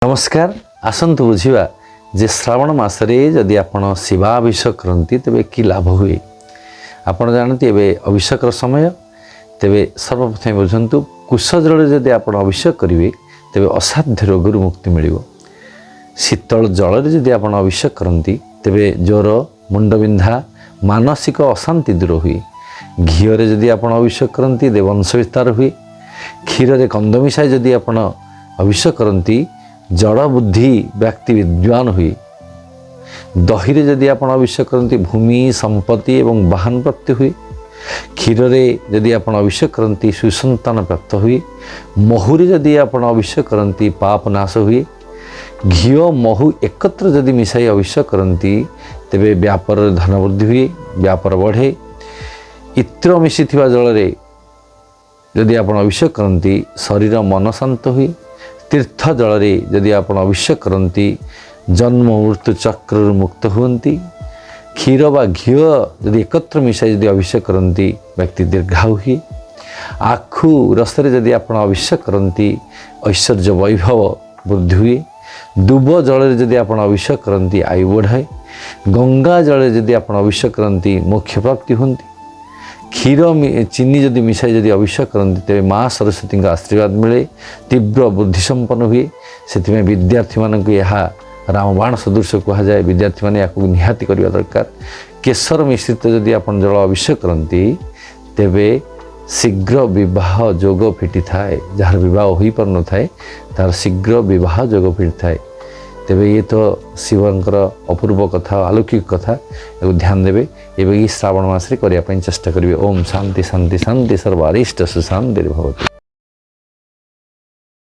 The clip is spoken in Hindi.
नमस्कार आसंतु बुझिबा जे श्रावण मासरे जदि आपण शिवाभिषेक करती तेबे कि लाभ हुए। आपण जानते एबे अभिषेक समय तेबे सर्वप्रथम बुझंतु कुश जल जदि आपण अभिषेक करिवे तेबे असाध्य रोगरु मुक्ति मिलिबो। शीतल जल जदि आपण अभिषेक करती तेबे ज्वर मुंडबिंधा मानसिक अशांति दूर हुए। घीरे जदि आपण अभिषेक करती तेबे वंश विस्तार हुए। क्षीर रे कंद मिसाई जदि आपण अभिषेक करती जड़ बुद्धि व्यक्ति विद्वान हुए। दही रे जदि आपण अभिषेक करती भूमि संपत्ति एवं वाहन प्राप्ति हुए। क्षीर रे जदि आपण अभिषेक करती सुसंतान प्राप्त हुए। महु रे जदि आपण अभिषेक करती पाप नाश हुए। घी महु एकत्र जदि मिसाई अभिषेक करती तेबे व्यापार धन वृद्धि हुए, व्यापार बढ़े। इत्र मिशिथिबा जल रे जदि आपण अभिषेक करती शरीर मन शांत हुए। तीर्थ जल रे जदि आपण अभिषेक करती जन्म मृत्यु चक्र मुक्त हुंती। क्षीर बा घी जदि एकत्र मिसाई जदि अभिषेक करती व्यक्ति दीर्घायु हुए। आखु रस रे जदि आपण अभिषेक करती ऐश्वर्य वैभव वृद्धि हुए। दुब जल रे जदि आपण अभिषेक करती आयु बढ़ाए। गंगा जल रे जदि आपण अभिषेक करती मोक्ष प्राप्ति हुंती। क्षीर चीनी जदि मिसाई जदि अभिषेक करती तेरे माँ सरस्वती का आशीर्वाद मिले। तीव्र बुद्धि संपन्न हुए। से विद्यार्थी मानक यह रामबाण सदृश कह जाए। विद्यार्थी मैंने या निहाती करवा दरकार। केशर मिश्रित जदि आप जल अभिषेक करती तेबे शीघ्र विवाह जोग फिटी थाए। जार विवाह हो पार न थाए तार शीघ्र विवाह जोग फिटी थाए। तेबे ये तो शिवंकर अपूर्व कथा अलौकिक कथा या ध्यान देवे। एवं श्रावण मास करिया चेष्टा करेंगे। ओम शांति शांति शांति सर्वारिष्ट सुशांति भवतु।